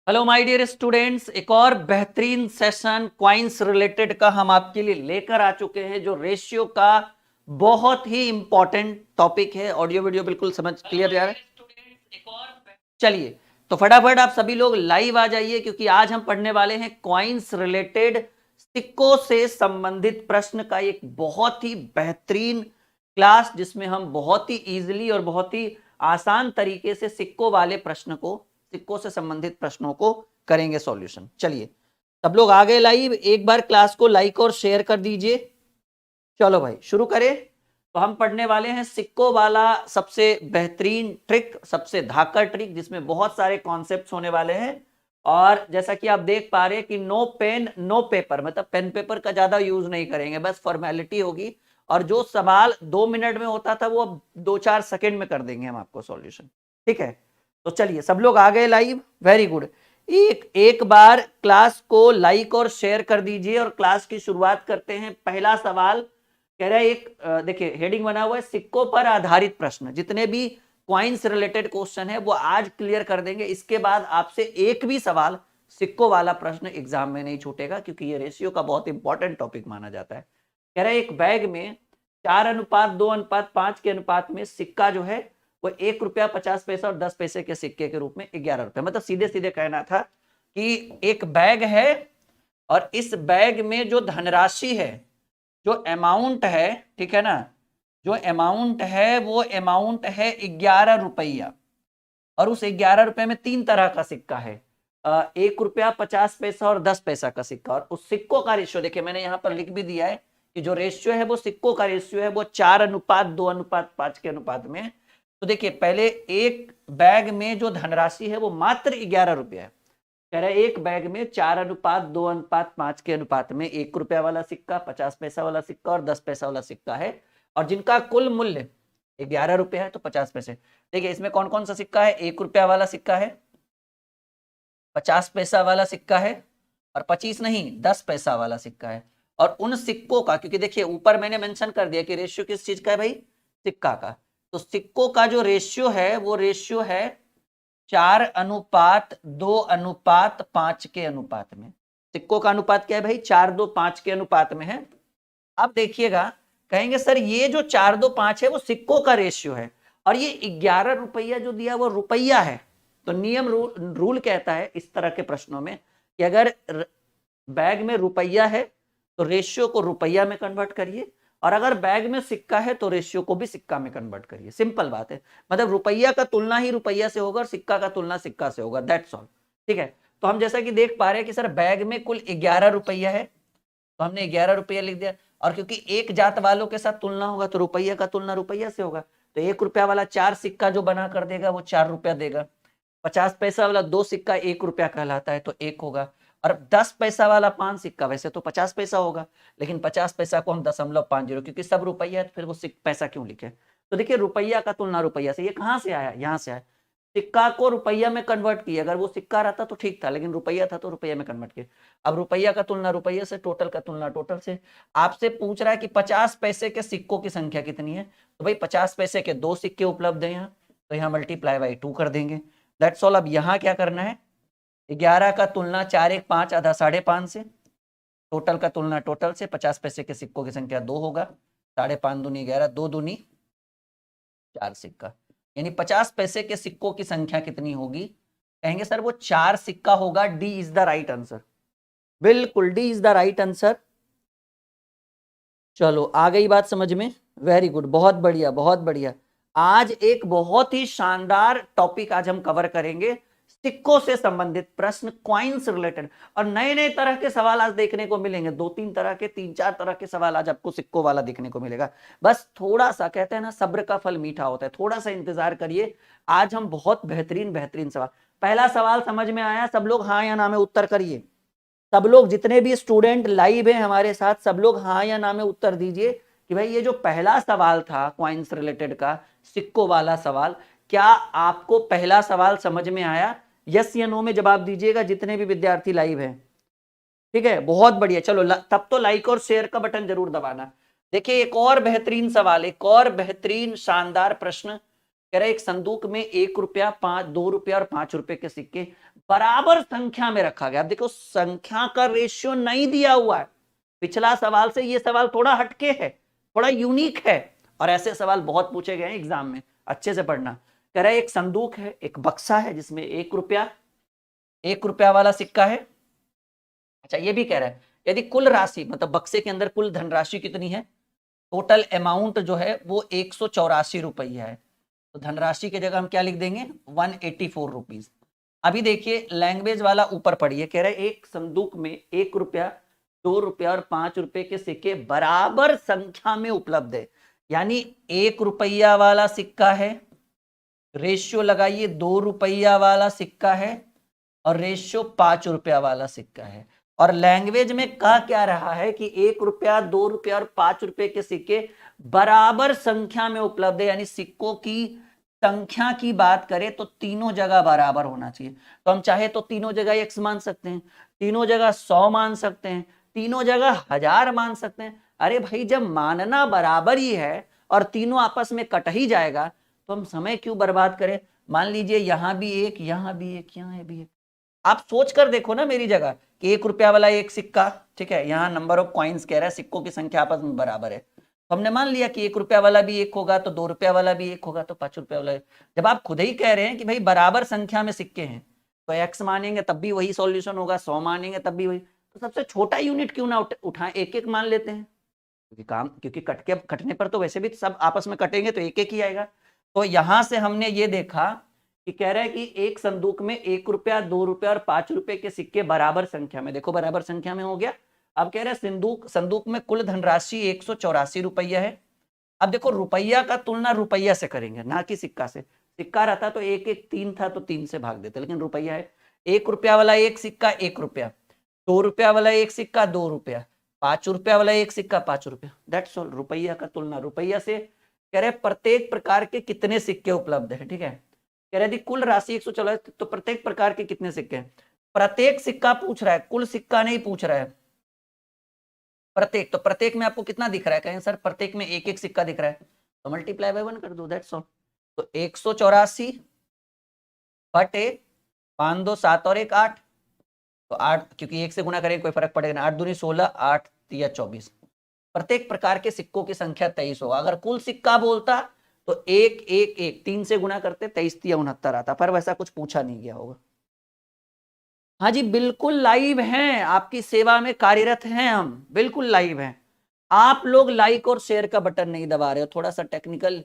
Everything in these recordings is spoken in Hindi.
हेलो माय डियर स्टूडेंट्स, एक और बेहतरीन सेशन क्वाइंस रिलेटेड का हम आपके लिए लेकर आ चुके हैं, जो रेशियो का बहुत ही इंपॉर्टेंट टॉपिक है। ऑडियो वीडियो बिल्कुल समझ क्लियर जा रहा है? चलिए, तो फटाफट आप सभी लोग लाइव आ जाइए, क्योंकि आज हम पढ़ने वाले हैं क्वाइंस रिलेटेड सिक्कों से संबंधित प्रश्न का एक बहुत ही बेहतरीन क्लास, जिसमें हम बहुत ही इजीली और बहुत ही आसान तरीके से सिक्कों से संबंधित प्रश्नों को करेंगे सॉल्यूशन। चलिए, सब लोग आ गए लाइव? एक बार क्लास को लाइक और शेयर कर दीजिए। चलो भाई, शुरू करें। तो हम पढ़ने वाले हैं सिक्कों वाला सबसे बेहतरीन ट्रिक, सबसे धाकड़ ट्रिक, जिसमें बहुत सारे कॉन्सेप्ट्स होने वाले हैं। और जैसा कि आप देख पा रहे हैं कि नो पेन नो पेपर, मतलब पेन पेपर का ज्यादा यूज नहीं करेंगे, बस फॉर्मेलिटी होगी। और जो सवाल 2 मिनट में होता था, वो अब 2-4 सेकंड में कर देंगे हम आपको सॉल्यूशन। ठीक है, तो चलिए, सब लोग आ गए लाइव? Very good. एक बार क्लास को लाइक और शेयर कर दीजिए और क्लास की शुरुआत करते हैं। पहला सवाल कह रहा है, देखिए हेडिंग बना हुआ है सिक्कों पर आधारित प्रश्न। जितने भी क्वाइंस रिलेटेड क्वेश्चन है वो आज क्लियर कर देंगे। इसके बाद आपसे एक भी सवाल सिक्कों वाला प्रश्न एग्जाम में नहीं छूटेगा, क्योंकि ये रेशियो का बहुत इंपॉर्टेंट टॉपिक माना जाता है। कह रहा है एक बैग में 4:2:5 के अनुपात में सिक्का जो है वो 1 रुपया 50 पैसा और 10 पैसे के सिक्के के रूप में 11 रुपए, मतलब सीधे सीधे कहना था कि एक बैग है और इस बैग में जो धनराशि है, जो अमाउंट है, ठीक है ना, जो अमाउंट है वो अमाउंट है 11 रुपया। और उस 11 रुपए में 3 तरह का सिक्का है, 1 रुपया 50 पैसा और 10 पैसा का सिक्का। और उस सिक्कों का रेशियो देखिए, मैंने यहां पर लिख भी दिया है कि जो रेशियो है वो सिक्कों का रेशियो है, वो 4:2:5 के अनुपात में। तो देखिए, पहले एक बैग में जो धनराशि है वो मात्र 11 रुपया है। कह रहा है एक बैग में 4:2:5 के अनुपात में 1 रुपया वाला सिक्का, 50 पैसा वाला सिक्का और 10 पैसा वाला सिक्का है, और जिनका कुल मूल्य 11 रुपया है तो 50 पैसे। देखिए, इसमें कौन कौन सा सिक्का है? 1 रुपया वाला सिक्का है, 50 पैसा वाला सिक्का है, और 25 नहीं 10 पैसा वाला सिक्का है। और उन सिक्कों का, क्योंकि देखिए ऊपर मैंने मेंशन कर दिया कि रेशियो किस चीज का है भाई? सिक्का का। तो सिक्कों का जो रेशियो है वो रेशियो है 4:2:5 के अनुपात में। सिक्कों का अनुपात क्या है भाई? 4:2:5 के अनुपात में है। अब देखिएगा, कहेंगे सर ये जो 4:2:5 है वो सिक्कों का रेशियो है, और ये 11 रुपया जो दिया वो रुपया है। तो नियम रूल कहता है इस तरह के प्रश्नों में कि अगर बैग में रुपया है तो रेशियो को रुपया में कन्वर्ट करिए, और अगर बैग में सिक्का है तो रेशियो को भी सिक्का में कन्वर्ट करिए। सिंपल बात है, मतलब रुपया का तुलना ही रुपया से होगा और सिक्का का तुलना सिक्का से होगा, दैट्स ऑल। ठीक है, तो हम जैसा कि देख पा रहे हैं कि सर बैग में कुल 11 रुपया है, तो हमने 11 रुपया लिख दिया। और क्योंकि एक जात वालों के साथ तुलना होगा तो रुपया का तुलना रुपया से होगा, तो 1 रुपया वाला 4 सिक्का जो बना कर देगा वो 4 रुपया देगा। 50 पैसा वाला 2 सिक्का 1 रुपया कहलाता है तो 1 होगा। और 10 पैसा वाला 5 सिक्का वैसे तो 50 पैसा होगा, लेकिन 50 पैसा को हम 0.50, क्योंकि सब रुपया है तो फिर वो पैसा क्यों लिखे? तो देखिए, रुपया का तुलना रुपया से, ये कहाँ से आया? यहाँ से आया। सिक्का को रुपया में कन्वर्ट किया, अगर वो सिक्का रहता तो ठीक था, लेकिन रुपया था तो रुपया में कन्वर्ट किया। अब रुपया का तुलना रुपये से, टोटल का तुलना टोटल से। आपसे पूछ रहा है कि 50 पैसे के सिक्कों की संख्या कितनी है, तो भाई 50 पैसे के 2 सिक्के उपलब्ध है यहाँ, तो यहाँ मल्टीप्लाई बाई 2 कर देंगे, दैट्स ऑल। अब यहाँ क्या करना है? 11 का तुलना 4 1 5 आधा 5.5 से, टोटल का तुलना टोटल से। 50 पैसे के सिक्कों की संख्या 2 होगा, 5.5 दूनी 11, 2 दूनी 4 सिक्का, यानी 50 पैसे के सिक्कों की संख्या कितनी होगी? कहेंगे सर वो 4 सिक्का होगा। D is the right answer, बिल्कुल D is the right answer. चलो, आ गई बात समझ में? वेरी गुड, बहुत बढ़िया बहुत बढ़िया। आज एक बहुत ही शानदार टॉपिक आज हम कवर करेंगे, सिक्कों से संबंधित प्रश्न, क्वाइंस रिलेटेड। और नए नए तरह के सवाल आज देखने को मिलेंगे, 2-3 तरह के, 3-4 तरह के सवाल आज आपको सिक्कों वाला देखने को मिलेगा। बस थोड़ा सा, कहते हैं ना सब्र का फल मीठा होता है, थोड़ा सा इंतजार करिए। आज हम बहुत बेहतरीन बेहतरीन सवाल। पहला सवाल समझ में आया? सब लोग हाँ या ना में उत्तर करिए। सब लोग जितने भी स्टूडेंट लाइव हैं हमारे साथ, सब लोग हाँ या ना में उत्तर दीजिए कि भाई ये जो पहला सवाल था क्वाइंस रिलेटेड का, सिक्कों वाला सवाल, क्या आपको पहला सवाल समझ में आया? यस या नो में जवाब दीजिएगा जितने भी विद्यार्थी लाइव हैं। ठीक है, बहुत बढ़िया। चलो, तब तो लाइक और शेयर का बटन जरूर दबाना। देखिए, एक और बेहतरीन सवाल, एक और बेहतरीन शानदार प्रश्न। कह रहे एक संदूक में 1 रुपया, 2 रुपया और 5 रुपए के सिक्के बराबर संख्या में रखा गया। अब देखो संख्या का रेशियो नहीं दिया हुआ है। पिछला सवाल से ये सवाल थोड़ा हटके है, थोड़ा यूनिक है, और ऐसे सवाल बहुत पूछे गए हैं एग्जाम में, अच्छे से पढ़ना। कह रहा है एक संदूक है, एक बक्सा है जिसमें 1 रुपया वाला सिक्का है। अच्छा ये भी कह रहा है यदि कुल राशि मतलब बक्से के अंदर कुल धनराशि कितनी है, टोटल अमाउंट जो है वो 184 रुपया है, तो धनराशि की जगह हम क्या लिख देंगे 184 रुपीज। अभी देखिए लैंग्वेज वाला ऊपर पढ़िए, कह रहे हैं एक संदूक में 1 रुपया 2 रुपया और 5 रुपए के सिक्के बराबर संख्या में उपलब्ध है। यानी 1 रुपया वाला सिक्का है, रेशियो लगाइए 2 रुपया वाला सिक्का है, और रेशियो 5 रुपया वाला सिक्का है। और लैंग्वेज में कह क्या रहा है कि 1 रुपया 2 रुपया और 5 रुपए के सिक्के बराबर संख्या में उपलब्ध है, यानी सिक्कों की संख्या की बात करें तो तीनों जगह बराबर होना चाहिए। तो हम चाहे तो तीनों जगह x मान सकते हैं, तीनों जगह 100 मान सकते हैं, तीनों जगह 1000 मान सकते हैं। अरे भाई जब मानना बराबर ही है और तीनों आपस में कट ही जाएगा तो हम समय क्यों बर्बाद करें। मान लीजिए यहां भी एक, यहां भी एक, यहां भी एक। आप सोच कर देखो ना मेरी जगह कि 1 रुपया वाला एक सिक्का, ठीक है, यहाँ नंबर ऑफ कॉइन्स कह रहा है, सिक्कों की संख्या आपस में बराबर है, तो हमने मान लिया कि 1 रुपया वाला भी एक होगा तो 2 रुपया वाला भी एक होगा तो 5 रुपया वाला। जब आप खुद ही कह रहे हैं कि भाई बराबर संख्या में सिक्के हैं तो एक्स मानेंगे तब भी वही सॉल्यूशन होगा, 100 मानेंगे तब भी वही। तो सबसे छोटा यूनिट क्यों ना उठाएं, एक एक मान लेते हैं, क्योंकि कटने पर तो वैसे भी सब आपस में कटेंगे तो एक एक ही आएगा। तो यहां से हमने ये देखा कि कह रहा है कि एक संदूक में 1 रुपया 2 रुपया और 5 रुपए के सिक्के बराबर संख्या में, देखो बराबर संख्या में हो गया। अब कह रहे हैं संदूक में कुल धनराशि 184 रुपया है। अब देखो रुपया का तुलना रुपया से करेंगे ना कि सिक्का से। सिक्का रहता तो एक एक 3 था तो 3 से भाग देते, लेकिन रुपया है। 1 रुपया वाला एक सिक्का 1 रुपया, 2 रुपया वाला एक सिक्का 2 रुपया, 5 रुपया वाला एक सिक्का 5 रुपया। That's all. रुपया का तुलना रुपया से। कह रहे प्रत्येक प्रकार के कितने सिक्के उपलब्ध है, ठीक है। कह रहे कुल राशि 144 तो प्रत्येक प्रकार के कितने सिक्के हैं। प्रत्येक सिक्का पूछ रहा है, कुल सिक्का नहीं पूछ रहा है। प्रत्येक, तो प्रत्येक में आपको कितना दिख रहा है, कहें सर प्रत्येक में एक एक सिक्का दिख रहा है, तो मल्टीप्लाई बाय 1 कर दो, दैट्स ऑल। तो 184 बटे 5 2 7 और 1 8, तो 8 क्योंकि एक से गुणा करेंगे कोई फर्क पड़ेगा ना, 8 दूनी 16 8 3 24। प्रत्येक प्रकार के सिक्कों की संख्या 23 होगा। अगर कुल सिक्का बोलता तो 1 1 1 3 से गुणा करते 23 3 69 आता, पर वैसा कुछ पूछा नहीं गया होगा। हाँ जी बिल्कुल लाइव हैं, आपकी सेवा में कार्यरत हैं हम, बिल्कुल लाइव हैं। आप लोग लाइक और शेयर का बटन नहीं दबा रहे हो, थोड़ा सा टेक्निकल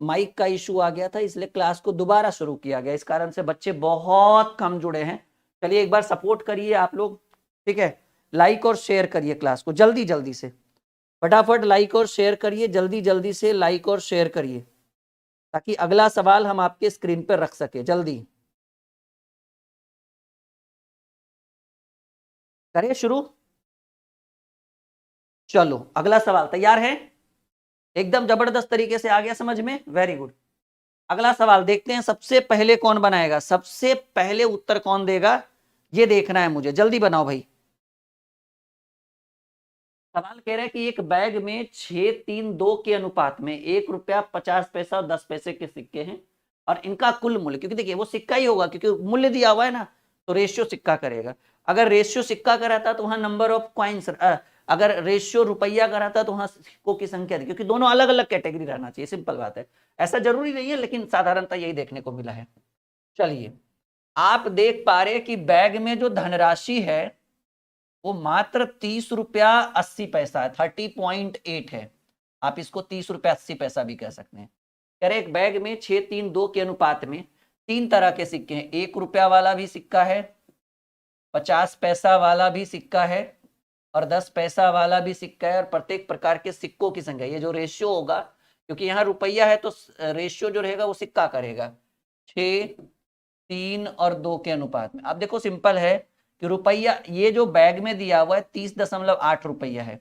माइक का इशू आ गया था, इसलिए क्लास को दोबारा शुरू किया गया, इस कारण से बच्चे बहुत कम जुड़े हैं। चलिए एक बार सपोर्ट करिए आप लोग, ठीक है, लाइक और शेयर करिए क्लास को जल्दी जल्दी से, फटाफट लाइक और शेयर करिए, जल्दी जल्दी से लाइक और शेयर करिए ताकि अगला सवाल हम आपके स्क्रीन पर रख सके। जल्दी करिए शुरू। चलो अगला सवाल तैयार है, एकदम जबरदस्त तरीके से आ गया समझ में, वेरी गुड। अगला सवाल देखते हैं सबसे पहले कौन बनाएगा, सबसे पहले उत्तर कौन देगा ये देखना है मुझे, जल्दी बनाओ भाई। सवाल कह रहा है कि एक बैग में 6 3 2 के अनुपात में 1 रुपया 50 पैसा और 10 पैसे के सिक्के हैं और इनका कुल मूल्य, क्योंकि देखिए वो सिक्का ही होगा क्योंकि मूल्य दिया हुआ है ना, तो रेशियो सिक्का करेगा। अगर रेशियो सिक्का का रहता तो वहां नंबर ऑफ कॉइन्स, अगर रेशियो रुपया का रहता तो वहां सिक्कों की संख्या थी, क्योंकि दोनों अलग अलग कैटेगरी रहना चाहिए, सिंपल बात है। ऐसा जरूरी नहीं है लेकिन साधारणतः यही देखने को मिला है। चलिए आप देख पा रहे कि बैग में जो धनराशि है वो मात्र 30 रुपया 80 पैसा है, 30.8 है। आप इसको 30 रुपया 80 पैसा भी कह सकते हैं। कह रहे एक बैग में 6 3 2 के अनुपात में 3 तरह के सिक्के हैं, 1 रुपया वाला भी सिक्का है, 50 पैसा वाला भी सिक्का है और 10 पैसा वाला भी सिक्का है, और प्रत्येक प्रकार के सिक्कों की संख्या, ये जो रेशियो होगा क्योंकि यहाँ रुपया है तो रेशियो जो रहेगा वो सिक्का करेगा 6 3 और 2 के अनुपात में। अब देखो सिंपल है कि रुपया ये जो बैग में दिया हुआ है 30.8 रुपया है,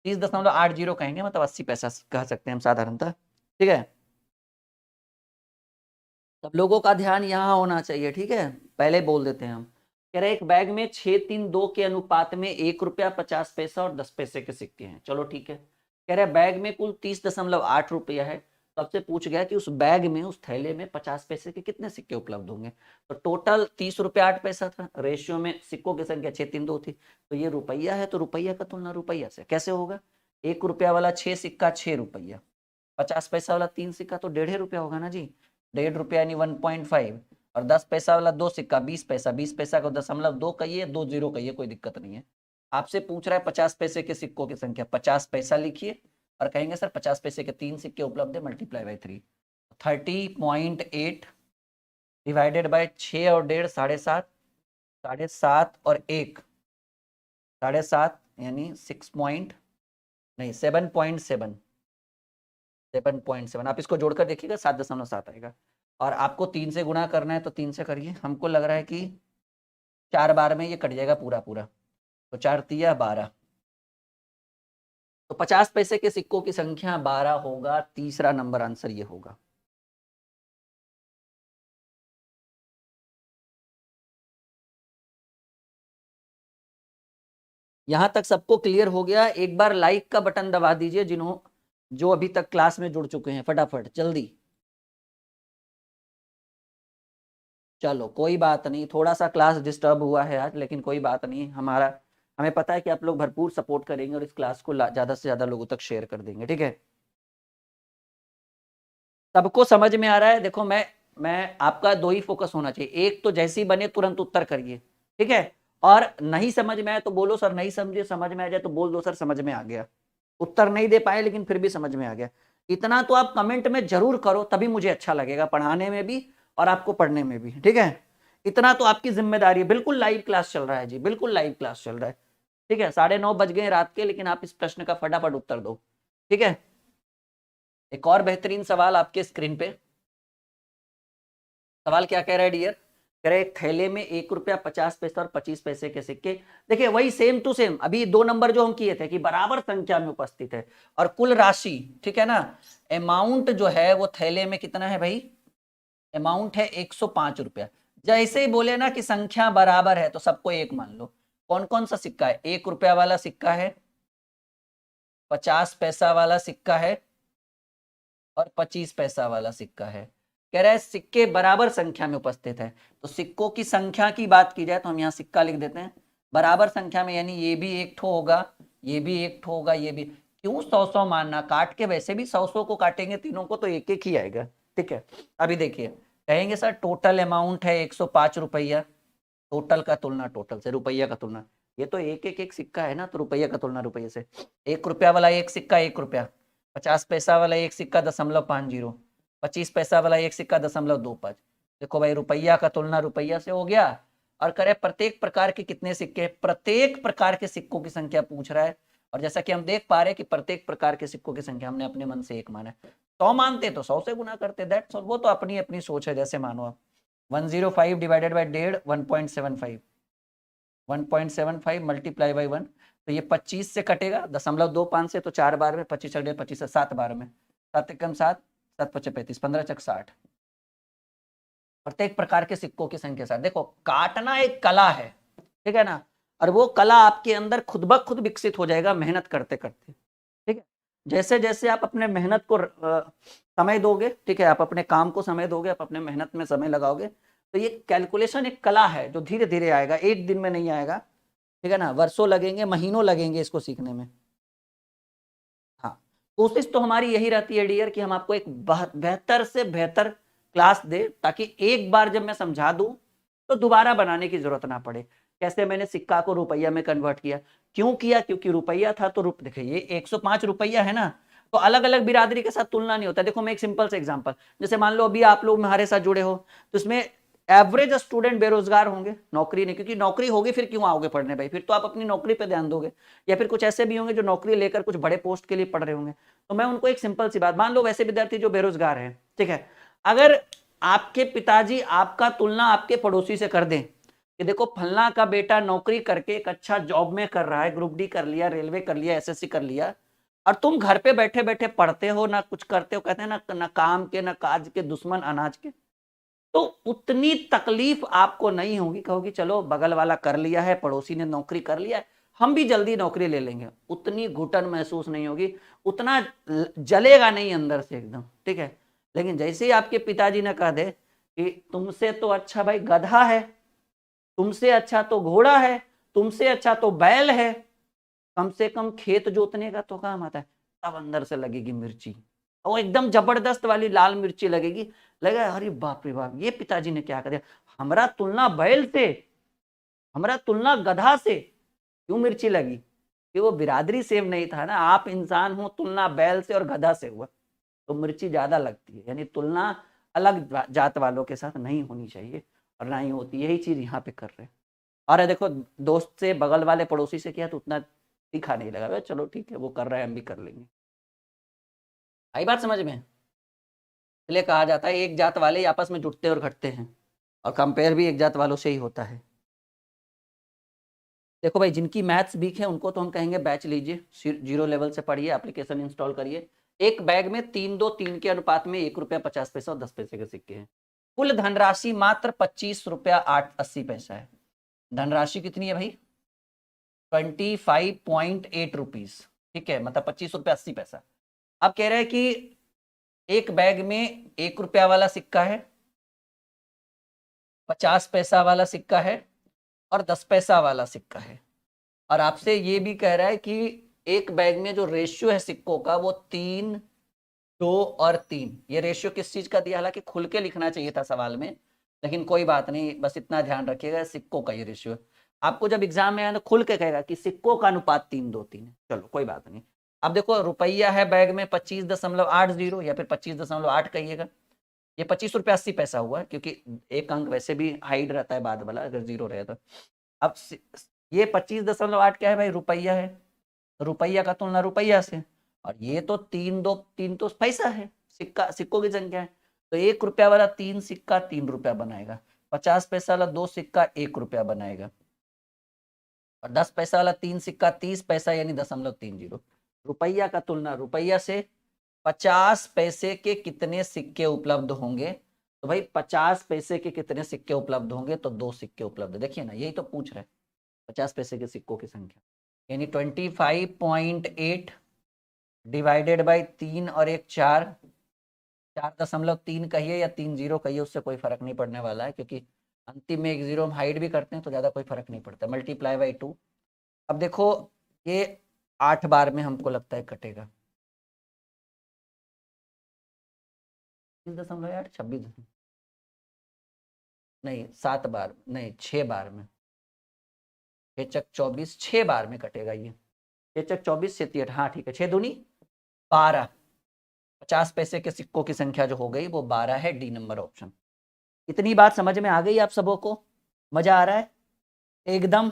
30.80 कहेंगे, मतलब 80 पैसा कह सकते हैं हम साधारणतः, ठीक है। सब लोगों का ध्यान यहाँ होना चाहिए, ठीक है, पहले बोल देते हैं हम। कह रहे एक बैग में 6 3 2 के अनुपात में 1 रुपया 50 पैसा और 10 पैसे के सिक्के हैं, चलो ठीक है। कह रहे बैग में कुल 30.8 रुपया है तो आपसे पूछ गया कि उस बैग में, उस थैले में 50 पैसे के कितने सिक्के उपलब्ध होंगे। तो टोटल 30 रुपया 8 पैसा था, रेशियो में सिक्कों की संख्या 632 थी। तो ये रुपया है, तो रुपया का तुलना रुपया से कैसे होगा? 1 रुपया वाला 6 सिक्का 6 रुपया, 50 पैसा वाला 3 सिक्का तो 1.5 रुपया होगा ना जी, 1.5 रुपया यानी 1.5, और 10 पैसा वाला 2 सिक्का 20 पैसा, 20 पैसा को 0.2 कहिए, 2 जीरो कहिए, कोई दिक्कत नहीं है। आपसे पूछ रहा है 50 पैसे के सिक्कों की संख्या, 50 पैसा लिखिए और कहेंगे सर 50 पैसे के 3 सिक्के उपलब्ध है, मल्टीप्लाई बाय 3, 30.8 डिवाइडेड बाय 6 और 1.5 7.5, 7.5 और 1 7.5 यानी 7.7, 7.7। आप इसको जोड़कर देखिएगा 7.7 आएगा, और आपको 3 से गुणा करना है तो 3 से करिए। हमको लग रहा है कि 4 बार में ये कट जाएगा पूरा पूरा, तो 4 तिया 12, तो 50 पैसे के सिक्कों की संख्या 12 होगा। तीसरा नंबर आंसर ये होगा। यहां तक सबको क्लियर हो गया? एक बार लाइक का बटन दबा दीजिए जो अभी तक क्लास में जुड़ चुके हैं, फटाफट जल्दी। चलो कोई बात नहीं, थोड़ा सा क्लास डिस्टर्ब हुआ है आज, लेकिन कोई बात नहीं, हमें पता है कि आप लोग भरपूर सपोर्ट करेंगे और इस क्लास को ज्यादा से ज्यादा लोगों तक शेयर कर देंगे, ठीक है? सबको समझ में आ रहा है? देखो मैं आपका 2 ही फोकस होना चाहिए, एक तो जैसे ही बने तुरंत उत्तर करिए, ठीक है? और नहीं समझ में आए तो बोलो सर नहीं समझे, समझ में आ जाए तो बोल दो सर समझ में आ गया। उत्तर नहीं दे पाए लेकिन फिर भी समझ में आ गया, इतना तो आप कमेंट में जरूर करो, तभी मुझे अच्छा लगेगा पढ़ाने में भी और आपको पढ़ने में भी, ठीक है? इतना तो आपकी जिम्मेदारी है। बिल्कुल लाइव क्लास चल रहा है जी, बिल्कुल लाइव क्लास चल रहा है, ठीक है? 9:30 बज गए रात के, लेकिन आप इस प्रश्न का फटाफट उत्तर दो, ठीक है? एक और बेहतरीन सवाल आपके स्क्रीन पे। सवाल क्या कह रहा है डियर? कह रहे एक थैले में 1 रुपया 50 पैसे और 25 पैसे के सिक्के, देखिए वही सेम टू सेम, अभी 2 नंबर जो हम किए थे कि बराबर संख्या में उपस्थित है और कुल राशि, ठीक है ना? अमाउंट जो है वो थैले में कितना है भाई? अमाउंट है 105 रुपया। जैसे ही बोले ना कि संख्या बराबर है तो सबको एक मान लो। कौन कौन सा सिक्का है? 1 रुपया वाला सिक्का है, 50 पैसा वाला सिक्का है और 25 पैसा वाला सिक्का है। कह रहा है सिक्के बराबर संख्या में उपस्थित है, तो सिक्कों की संख्या की बात की जाए तो हम यहाँ सिक्का लिख देते हैं बराबर संख्या में, यानी ये भी एक ठो होगा, ये भी एक ठो होगा, ये भी। क्यों 100-100 मानना? काट के वैसे भी 100-100 को काटेंगे तीनों को तो एक एक ही आएगा, ठीक है? अभी देखिए, कहेंगे सर टोटल अमाउंट है 105 रुपया, टोटल का तुलना टोटल से, रुपया का तुलना, ये तो एक सिक्का है ना, तो रुपया का तुलना रुपये से। 1 रुपया वाला एक सिक्का 1 रुपया, 50 पैसा वाला एक सिक्का 0.50, 25 पैसा वाला एक सिक्का 0.25। देखो भाई रुपया का तुलना रुपया से हो गया। और करे प्रत्येक प्रकार के कितने सिक्के? प्रत्येक प्रकार के सिक्कों की संख्या पूछ रहा है, और जैसा कि हम देख पा रहे हैं कि प्रत्येक प्रकार के सिक्कों की संख्या हमने अपने मन से एक माना है। 100 मानते तो 100 से गुना करते, दैट्स ऑल। वो तो अपनी अपनी सोच है, जैसे मानो आप। 105 डिवाइडेड बाय 1.5 1.75, 1.75 मल्टीप्लाई बाई 1, तो ये 25 से कटेगा 0.25 से, तो 4 बार में 25 अगले 25 7 बार में, 7 एकम 7, 7 पचे 35, 15 चक 60। प्रत्येक प्रकार के सिक्कों की संख्या 60। देखो काटना एक कला है, ठीक है ना? और वो कला आपके अंदर खुद ब खुद विकसित हो जाएगा मेहनत करते करते, ठीक है? जैसे जैसे आप अपने मेहनत को समय दोगे, ठीक है, आप अपने काम को समय दोगे, आप अपने मेहनत में समय लगाओगे, तो ये कैलकुलेशन एक कला है जो धीरे धीरे आएगा, एक दिन में नहीं आएगा, ठीक है ना? वर्षों लगेंगे, महीनों लगेंगे इसको सीखने में। हाँ, कोशिश तो हमारी यही रहती है डियर कि हम आपको एक बेहतर से बेहतर क्लास दे, ताकि एक बार जब मैं समझा दूं तो दोबारा बनाने की जरूरत ना पड़े। कैसे मैंने सिक्का को रुपया में कन्वर्ट किया, क्यों किया? क्योंकि रुपया था तो देखिए ये 105 रुपया है ना, तो अलग अलग बिरादरी के साथ तुलना नहीं होता। देखो मैं एक सिंपल से एग्जांपल, जैसे मान लो अभी आप लोग हमारे साथ जुड़े हो, तो इसमें एवरेज स्टूडेंट बेरोजगार होंगे, नौकरी नहीं, क्योंकि नौकरी होगी फिर क्यों आओगे पढ़ने भाई? फिर तो आप अपनी नौकरी पे ध्यान दोगे। या फिर कुछ ऐसे भी होंगे जो नौकरी लेकर कुछ बड़े पोस्ट के लिए पढ़ रहे होंगे, तो मैं उनको एक सिंपल सी बात, मान लो वैसे विद्यार्थी जो बेरोजगार है, ठीक है, अगर आपके पिताजी आपका तुलना आपके पड़ोसी से कर दें कि देखो फलना का बेटा नौकरी करके एक अच्छा जॉब में कर रहा है, ग्रुप डी कर लिया, रेलवे कर लिया, एसएससी कर लिया, और तुम घर पे बैठे बैठे पढ़ते हो ना कुछ करते हो, कहते हैं ना काम के ना काज के, दुश्मन अनाज के, तो उतनी तकलीफ आपको नहीं होगी। कहोगी चलो बगल वाला कर लिया है, पड़ोसी ने नौकरी कर लिया है, हम भी जल्दी नौकरी ले लेंगे, उतनी घुटन महसूस नहीं होगी, उतना जलेगा नहीं अंदर से एकदम, ठीक है। लेकिन जैसे ही आपके पिताजी ने कह दे कि तुमसे तो अच्छा भाई गधा है, तुमसे अच्छा तो घोड़ा है, तुमसे अच्छा तो बैल है, कम से कम खेत जोतने का तो काम आता है, तब अंदर से लगेगी मिर्ची, वो एकदम जबरदस्त वाली लाल मिर्ची लगेगी, लगेगा अरे बाप रे बाप, ये पिताजी ने क्या कर दिया, हमारा तुलना बैल से, हमारा तुलना गधा से क्यों मिर्ची लगी, कि वो बिरादरी सेम नहीं था ना, आप इंसान हो, तुलना बैल से और गधा से हुआ, तो मिर्ची ज्यादा लगती है। यानी तुलना अलग जात वालों के साथ नहीं होनी चाहिए, और ना ही होती, यही चीज यहाँ पे कर रहे हैं। और देखो, दोस्त से, बगल वाले पड़ोसी से किया तो उतना तीखा नहीं लगा, चलो ठीक है वो कर रहा है हम भी कर लेंगे। आई बात समझ में? इसलिए कहा जाता है एक जात वाले ही आपस में जुटते और घटते हैं, और कंपेयर भी एक जात वालों से ही होता है। देखो भाई, जिनकी मैथ्स वीक है उनको तो हम कहेंगे बैच लीजिए, 0 लेवल से पढ़िए, एप्लीकेशन इंस्टॉल करिए। एक बैग में 3-2-3 के अनुपात में ₹1.50 और 10 पैसे के सिक्के हैं। कुल धनराशि मात्र ₹25.80 है। धनराशि कितनी है भाई? 25.8 रुपीज, ठीक है, मतलब ₹25.80। अब कह रहे हैं कि एक बैग में ₹1 वाला सिक्का है, 50 पैसा वाला सिक्का है, और 10 पैसा वाला सिक्का है। और आपसे ये भी कह रहा है कि एक बैग में जो रेशियो है सिक्कों का वो 3, 2 और 3। ये रेशियो किस चीज का दिया, हालांकि खुल के लिखना चाहिए था सवाल में, लेकिन कोई बात नहीं, बस इतना ध्यान रखिएगा सिक्कों का ये रेशियो। आपको जब एग्जाम में आया तो खुल के कहेगा कि सिक्कों का अनुपात 3-2-3 है, चलो कोई बात नहीं। अब देखो, रुपया है बैग में 25.80 या फिर 25.8 कहिएगा, ये ₹25.80 हुआ है, क्योंकि एक अंक वैसे भी हाइड रहता है बाद वाला अगर 0 रहे तो। अब ये 25.8 क्या है भाई? रुपया है, रुपया का तुलना रुपया से, और ये तो 3 तो पैसा है, सिक्का, सिक्कों की संख्या है, तो ₹1 वाला 3 सिक्का ₹3 बनाएगा, 50 पैसा वाला 2 सिक्का ₹1 बनाएगा, और 10 पैसा वाला 3 सिक्का 30 पैसा यानी 0.30। रुपया का तुलना रुपया से, 50 पैसे के कितने सिक्के उपलब्ध होंगे, तो भाई 50 पैसे के कितने सिक्के उपलब्ध होंगे, तो 2 सिक्के उपलब्ध। देखिए ना, यही तो पूछ रहे हैं, 50 पैसे के सिक्कों की संख्या, यानी 25.8 डिवाइडेड बाई 3 और 1 4, 4.3 कहिए या 30 कहिए, उससे कोई फर्क नहीं पड़ने वाला है, क्योंकि अंतिम में 1 0 हम हाइड भी करते हैं तो ज्यादा कोई फर्क नहीं पड़ता। Multiply by 2। अब देखो, ये 8 बार में हमको लगता है कटेगा, 30.8, 26 नहीं, 7 बार नहीं, 6 बार में, 6×24, 6 बार में कटेगा ये, 6×24 से 8, हाँ ठीक है, 6 दूनी 12, 50 पैसे के सिक्कों की संख्या जो हो गई वो 12 है, डी नंबर ऑप्शन। इतनी बात समझ में आ गई आप सबों को? मजा आ रहा है एकदम?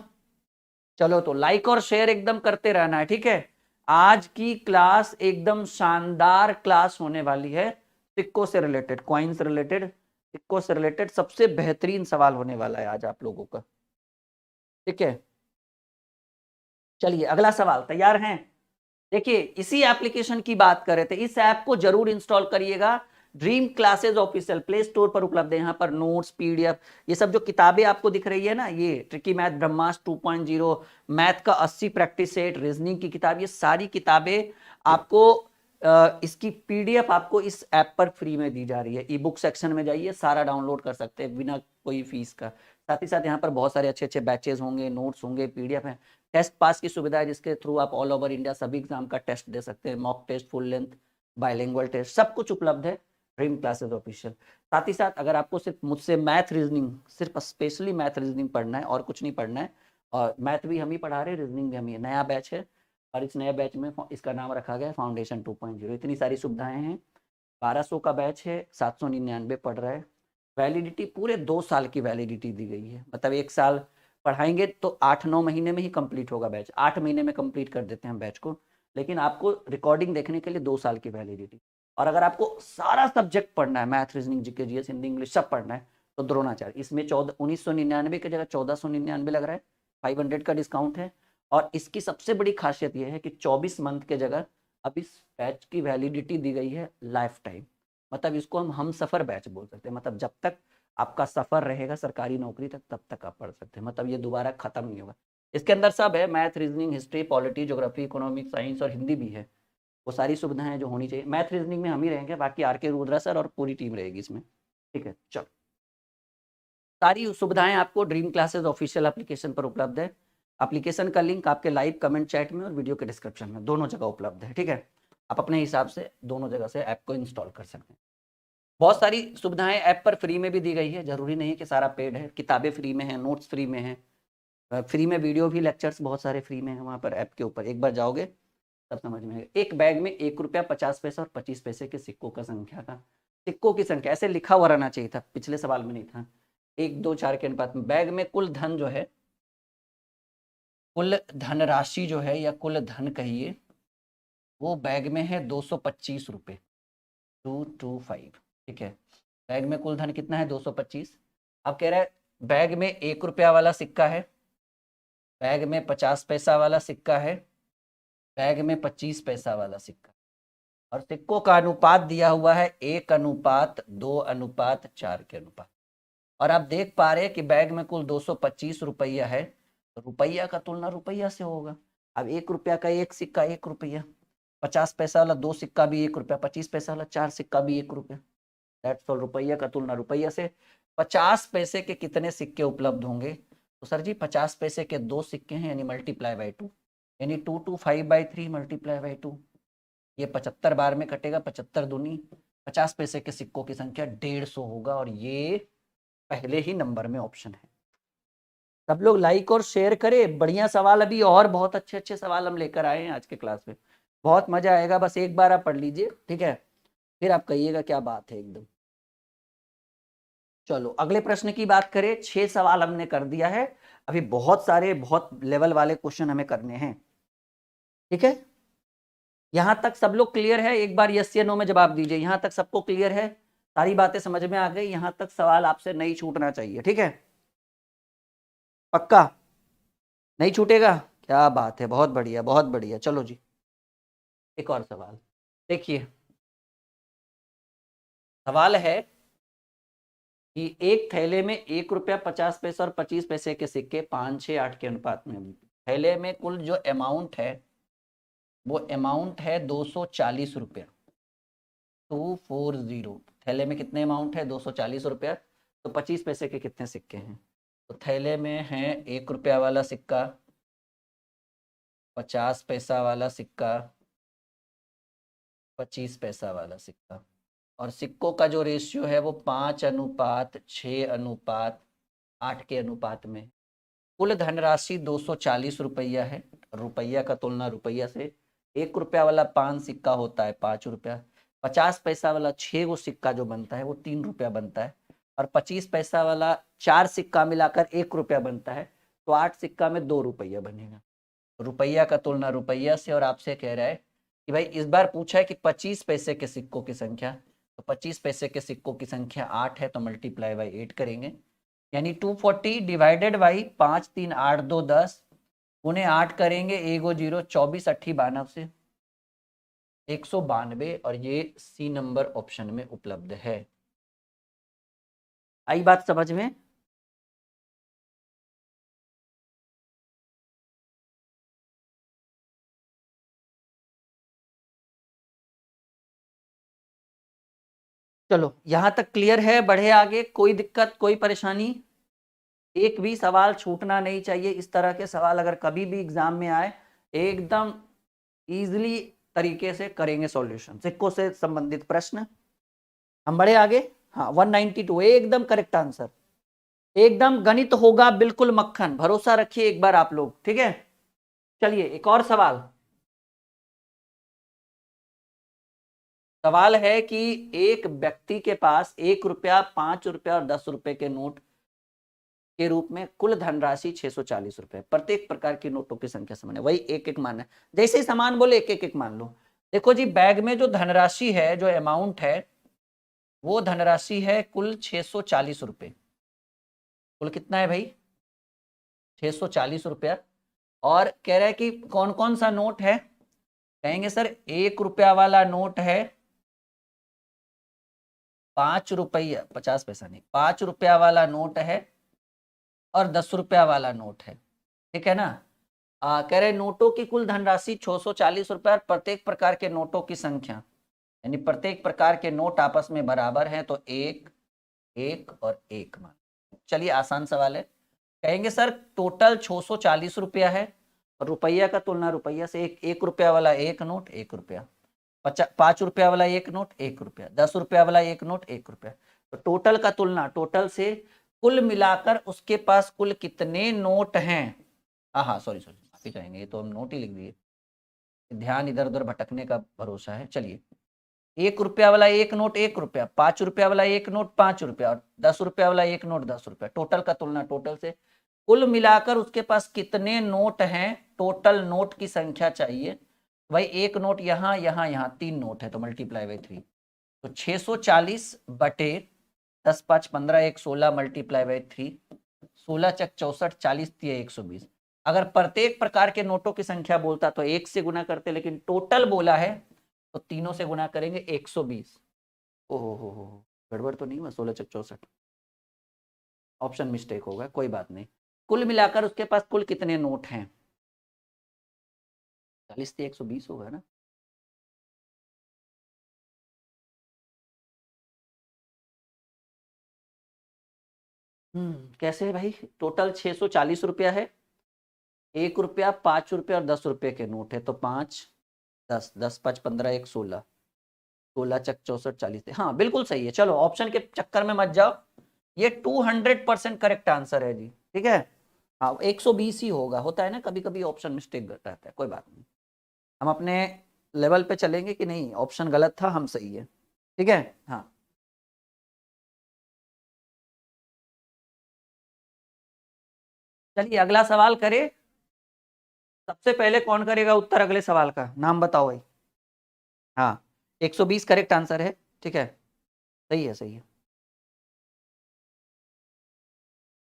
चलो तो लाइक और शेयर एकदम करते रहना है, ठीक है। आज की क्लास एकदम शानदार क्लास होने वाली है, सिक्कों से रिलेटेड, कॉइन्स से रिलेटेड, सिक्कों से रिलेटेड सबसे बेहतरीन सवाल होने वाला है आज आप लोगों का, ठीक है। चलिए अगला सवाल, तैयार हैं? देखिए, इसी एप्लीकेशन की बात कर रहे थे, इस ऐप को जरूर इंस्टॉल करिएगा। Dream classes official play store पर उपलब्ध है। यहाँ पर नोट्स, पीडीएफ, ये सब जो किताबें आपको दिख रही है ना, ये ट्रिकी मैथ, ब्रह्मास्त्र 2.0, मैथ का 80 प्रैक्टिस सेट, रीजनिंग की किताब, ये सारी किताबें आपको इसकी पीडीएफ आपको इस ऐप पर फ्री में दी जा रही है। ई बुक सेक्शन में जाइए, सारा डाउनलोड कर सकते हैं बिना कोई फीस का। साथ ही साथ यहाँ पर बहुत सारे अच्छे अच्छे बैचेज होंगे, नोट्स होंगे, पीडीएफ है, टेस्ट पास की सुविधा है, जिसके थ्रू आप ऑल ओवर इंडिया सभी एग्जाम का टेस्ट दे सकते हैं, mock test, full length, bilingual test, सब कुछ उपलब्ध है ड्रीम क्लासेस ऑफिशियल। साथ ही साथ अगर आपको सिर्फ मुझसे मैथ रीजनिंग, सिर्फ स्पेशली मैथ रीजनिंग पढ़ना है और कुछ नहीं पढ़ना है, और मैथ भी हम ही पढ़ा रहे हैं, रीजनिंग भी हम ही, नया बैच है, और इस नए बैच में इसका नाम रखा गया है फाउंडेशन 2.0। इतनी सारी सुविधाएं हैं, 1200 का बैच है, 799 पढ़ रहा है, वैलिडिटी पूरे 2 साल की वैलिडिटी दी गई है, मतलब 1 साल पढ़ाएंगे तो 8-9 महीने में ही कंप्लीट होगा बैच, 8 महीने में कंप्लीट कर देते हैं बैच को, लेकिन आपको रिकॉर्डिंग देखने के लिए 2 साल की वैलिडिटी। और अगर आपको सारा सब्जेक्ट पढ़ना है, math, reasoning, GK, GS, Hindi, English सब पढ़ना है, तो द्रोणाचार्य, इसमें 1999 की जगह 1499 लग रहा है, 500 का डिस्काउंट है। और इसकी सबसे बड़ी खासियत यह है कि 24 मंथ के जगह अब इस बैच की वैलिडिटी दी गई है लाइफ टाइम, मतलब इसको हम सफर बैच बोल सकते हैं, मतलब जब तक आपका सफर रहेगा सरकारी नौकरी तक, तब तक आप पढ़ सकते हैं, मतलब ये दोबारा खत्म नहीं होगा। इसके अंदर सब है, math, reasoning, history, polity, geography, economics, science और हिंदी भी है। वो सारी सुविधाएं जो होनी चाहिए। मैथ रीजनिंग में हम ही रहेंगे, बाकी आर के रुद्रा सर और पूरी टीम रहेगी इसमें, ठीक है। चलो, सारी सुविधाएं आपको ड्रीम क्लासेस ऑफिशियल एप्लीकेशन पर उपलब्ध है। एप्लीकेशन का लिंक आपके लाइव कमेंट चैट में और वीडियो के डिस्क्रिप्शन में, दोनों जगह उपलब्ध है, ठीक है। आप अपने हिसाब से दोनों जगह से ऐप को इंस्टॉल कर सकते हैं। बहुत सारी सुविधाएं ऐप पर फ्री में भी दी गई है, जरूरी नहीं है कि सारा पेड है। किताबें फ्री में है, नोट्स फ्री में है, फ्री में वीडियो भी, लेक्चर्स बहुत सारे फ्री में है वहाँ पर ऐप के ऊपर। एक बार जाओगे तब समझ में आएगा। एक बैग में 1 रुपया 50 पैसा और 25 पैसे के सिक्कों का संख्या का, सिक्कों की संख्या ऐसे लिखा हुआ रहना चाहिए था, पिछले सवाल में नहीं था। 1, 2, 4 के अनुपात में बैग में कुल धन जो है, कुल धनराशि जो है या कुल धन कहिए, वो बैग में है 225 रुपये, 225, ठीक है। बैग में कुल धन कितना है? 225। अब कह रहा है बैग में 1 रुपया वाला सिक्का है, बैग में 50 पैसा वाला सिक्का है, बैग में 25 पैसा वाला सिक्का, और सिक्कों का अनुपात दिया हुआ है 1:2:4 के अनुपात। और आप देख पा रहे हैं कि बैग में कुल 225 रुपया है, तो रुपया का तुलना रुपया से होगा। अब 1 रुपया का एक सिक्का 1 रुपया, 50 पैसा वाला 2 सिक्का भी 1 रुपया, 25 पैसा वाला 4 सिक्का भी 1 रुपया। दैट्स ऑल, रुपया का तुलना रुपया से। 50 पैसे के कितने सिक्के उपलब्ध होंगे? तो सर जी 50 पैसे के 2 सिक्के हैं, यानी मल्टीप्लाई बाई 2, यानी 2/5/3 मल्टीप्लाई बाई 2। ये 75 बार में कटेगा, 75 दूनी 50 पैसे के सिक्कों की संख्या 150 होगा, और ये पहले ही नंबर में ऑप्शन है। सब लोग लाइक और शेयर करें, बढ़िया सवाल, अभी और बहुत अच्छे अच्छे सवाल हम लेकर आए हैं आज के क्लास में, बहुत मजा आएगा। बस एक बार आप पढ़ लीजिए, ठीक है, फिर आप कहिएगा क्या बात है एकदम। चलो अगले प्रश्न की बात करें। 6 सवाल हमने कर दिया है, अभी बहुत सारे बहुत लेवल वाले क्वेश्चन हमें करने हैं, ठीक है। यहां तक सब लोग क्लियर है? एक बार यस या नो में जवाब दीजिए। यहां तक सबको क्लियर है? सारी बातें समझ में आ गई? यहां तक सवाल आपसे नहीं छूटना चाहिए, ठीक है, पक्का नहीं छूटेगा? क्या बात है, बहुत बढ़िया बहुत बढ़िया। चलो जी, एक और सवाल देखिए। सवाल है कि एक थैले में 1 रुपया 50 पैसा और 25 पैसे के सिक्के 5, 6, 8 के अनुपात में, थैले में कुल जो अमाउंट है वो अमाउंट है 240 रुपया, 240। थैले में कितने अमाउंट है? 240 रुपया। तो 25 पैसे के कितने सिक्के हैं? तो थैले में है 1 रुपया वाला सिक्का, 50 पैसा वाला सिक्का, 25 पैसा वाला सिक्का, और सिक्कों का जो रेशियो है वो 5:6:8 के अनुपात में। कुल धनराशि 240 रुपया है, रुपया का तुलना रुपया से। 1 रुपया वाला 5 सिक्का होता है 5 रुपया, 50 पैसा वाला 6 वो सिक्का जो बनता है वो 3 रुपया बनता है, और 25 पैसा वाला 4 सिक्का मिलाकर 1 रुपया बनता है, तो 8 सिक्का में 2 रुपया बनेगा। रुपया का तुलना रुपया से। और आपसे कह रहा है कि भाई इस बार पूछा है कि 25 पैसे के सिक्कों की संख्या, तो 25 पैसे के सिक्कों की संख्या 8 है, तो मल्टीप्लाई बाई 8 करेंगे, यानी 240 डिवाइडेड बाई 5, 3, 8, 2, 10 उन्हें 8 करेंगे, 1 0 24 8 92 से 192, और ये सी नंबर ऑप्शन में उपलब्ध है। आई बात समझ में? चलो यहां तक क्लियर है? बढ़े आगे, कोई दिक्कत कोई परेशानी? एक भी सवाल छूटना नहीं चाहिए। इस तरह के सवाल अगर कभी भी एग्जाम में आए, एकदम इजीली तरीके से करेंगे सॉल्यूशन, सिक्कों से संबंधित प्रश्न। हम बढ़े आगे। हाँ 192 एकदम करेक्ट आंसर, एकदम गणित होगा बिल्कुल मक्खन, भरोसा रखिए एक बार आप लोग, ठीक है। चलिए एक और सवाल। सवाल है कि एक व्यक्ति के पास 1 रुपया, 5 रुपया और 10 रुपए के नोट के रूप में कुल धनराशि 640 रुपए, प्रत्येक प्रकार के नोटों की संख्या समान है। वही एक एक मान है, जैसे ही समान बोले एक एक मान लो। देखो जी, बैग में जो धनराशि है, जो अमाउंट है, वो धनराशि है कुल 640 रुपए। कुल कितना है भाई? 640 रुपया। और कह रहा है कि कौन कौन सा नोट है? कहेंगे सर 1 रुपया वाला नोट है, 5 रुपया 50 पैसा नहीं, 5 रुपया वाला नोट है, और 10 रुपया वाला नोट है। ठीक है ना। कह रहे नोटों की कुल धनराशि 640 रुपए और प्रत्येक प्रकार के नोटों की संख्या, यानी प्रत्येक प्रकार के नोट आपस में बराबर हैं तो एक, एक और एक मान। चलिए आसान सवाल है। कहेंगे सर टोटल 640 रुपया है और रुपया का तुलना रुपया से, एक रुपया वाला एक नोट 1 रुपया, 5 रुपया वाला एक नोट 1 रुपया, 10 रुपया वाला एक नोट 1 रुपया। तो टोटल का तुलना टोटल से, कुल मिलाकर उसके पास कुल कितने नोट हैं। हाँ सॉरी माफी चाहेंगे, ये तो हम नोट ही लिख दिए, ध्यान इधर उधर भटकने का भरोसा है। चलिए 1 रुपया वाला एक नोट 1 रुपया, 5 रुपया वाला एक नोट 5 रुपया और 10 रुपया वाला एक नोट 10 रुपया। टोटल का तुलना टोटल से, कुल मिलाकर उसके पास कितने नोट हैं, टोटल नोट की संख्या चाहिए। भाई एक नोट यहाँ यहाँ यहाँ 3 नोट है तो मल्टीप्लाई बाई 3, तो 640 बटे 10 5 15 1 16 मल्टीप्लाई बाई 3, 16 चक 64 40 3 120। अगर प्रत्येक प्रकार के नोटों की संख्या बोलता तो 1 से गुना करते, लेकिन टोटल बोला है तो तीनों से गुना करेंगे 120। ओहो हो, गड़बड़ तो नहीं हुआ, 16 चक 64 ऑप्शन मिस्टेक होगा, कोई बात नहीं। कुल मिलाकर उसके पास कुल कितने नोट हैं, 40 से 120 होगा ना। कैसे है भाई, टोटल 640 रुपया है, 1 रुपया 5 रुपया और 10 रुपये के नोट है, तो 5 10 10 5 15 1 16, 16 चक 64 40। हाँ बिल्कुल सही है। चलो ऑप्शन के चक्कर में मत जाओ, ये 200% करेक्ट आंसर है जी। ठीक है, हाँ 120 ही होगा, होता है ना कभी कभी ऑप्शन मिस्टेक रहता है, कोई बात नहीं। हम अपने लेवल पे चलेंगे कि नहीं, ऑप्शन गलत था हम सही है। ठीक है हाँ, चलिए अगला सवाल करें। सबसे पहले कौन करेगा उत्तर अगले सवाल का, नाम बताओ भाई। हाँ 120 करेक्ट आंसर है। ठीक है सही है सही है।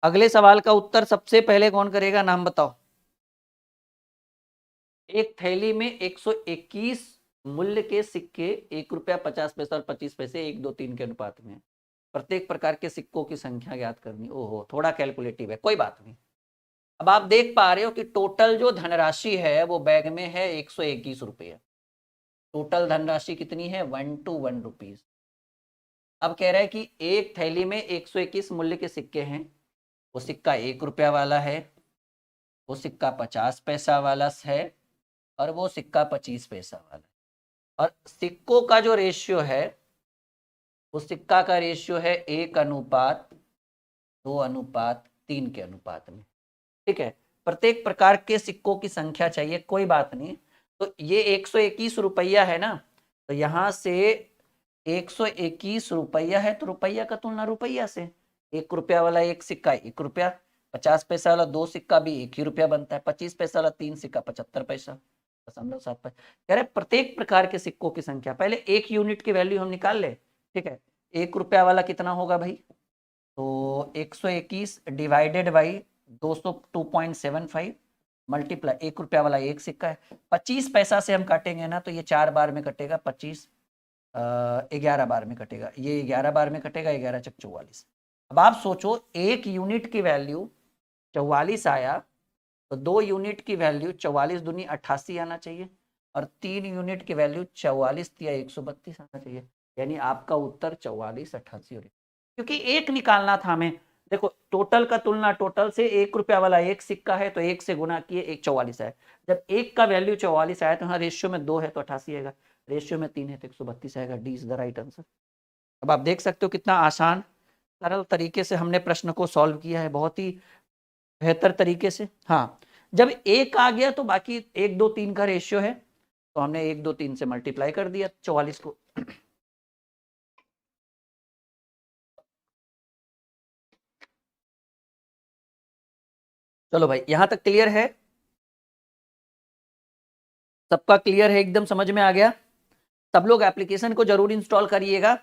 अगले सवाल का उत्तर सबसे पहले कौन करेगा, नाम बताओ। एक थैली में 121 मूल्य के सिक्के, 1 रुपया 50 पैसा और 25 पैसे 1 2 3 के अनुपात में, प्रत्येक प्रकार के सिक्कों की संख्या ज्ञात करनी। ओहो थोड़ा कैलकुलेटिव है, कोई बात नहीं। अब आप देख पा रहे हो कि टोटल जो धनराशि है वो बैग में है 121 रुपये। टोटल धनराशि कितनी है, 121 रुपीज। अब कह रहा है कि एक थैली में 121 मूल्य के सिक्के हैं, वो सिक्का 1 रुपया वाला है, वो सिक्का 50 पैसा वाला है और वो सिक्का 25 पैसा वाला है। और सिक्कों का जो रेशियो है, उस सिक्का का रेशियो है 1:2:3 के अनुपात में। ठीक है, प्रत्येक प्रकार के सिक्कों की संख्या चाहिए, कोई बात नहीं। तो ये 121 रुपया है ना, तो यहां से 121 रुपया है तो रुपया का तुलना रुपया से, 1 रुपया वाला एक सिक्का 1 रुपया, 50 पैसा वाला 2 सिक्का भी 1 ही रुपया बनता है, 25 पैसा वाला 3 सिक्का 75 पैसा 0.75। कह रहे प्रत्येक प्रकार के सिक्कों की संख्या, पहले एक यूनिट की वैल्यू हम निकाल ले। ठीक है, 1 रुपया वाला कितना होगा भाई, तो 121 डिवाइडेड बाई 202.75 मल्टीप्लाई, 1 रुपया वाला एक सिक्का है, 25 पैसा से हम काटेंगे ना तो ये 4 बार में कटेगा, 25 11 बार में कटेगा, ये 11 बार में कटेगा, 11 चक 44। अब आप सोचो एक यूनिट की वैल्यू 44 आया तो 2 यूनिट की वैल्यू 44 दूनी 88 आना चाहिए और 3 यूनिट की वैल्यू 44 या 132 आना चाहिए, यानी आपका उत्तर 44 88 हो रही, क्योंकि एक निकालना था हमें। देखो टोटल का तुलना टोटल से, 1 रुपया वाला एक सिक्का है तो 1 से गुना किए 1 44 है, जब एक का वैल्यू 44 आया तो यहाँ रेशियो में 2 है तो 88 आएगा, रेशियो में 3 है तो 132 आएगा। D is the right answer. अब आप देख सकते हो कितना आसान सरल तरीके से हमने प्रश्न को सॉल्व किया है, बहुत ही बेहतर तरीके से। हाँ जब एक आ गया तो बाकी 1 2 3 का रेशियो है तो हमने 1 2 3 से मल्टीप्लाई कर दिया 44 को। चलो भाई यहां तक क्लियर है, सबका क्लियर है, एकदम समझ में आ गया। सब लोग एप्लीकेशन को जरूर इंस्टॉल करिएगा।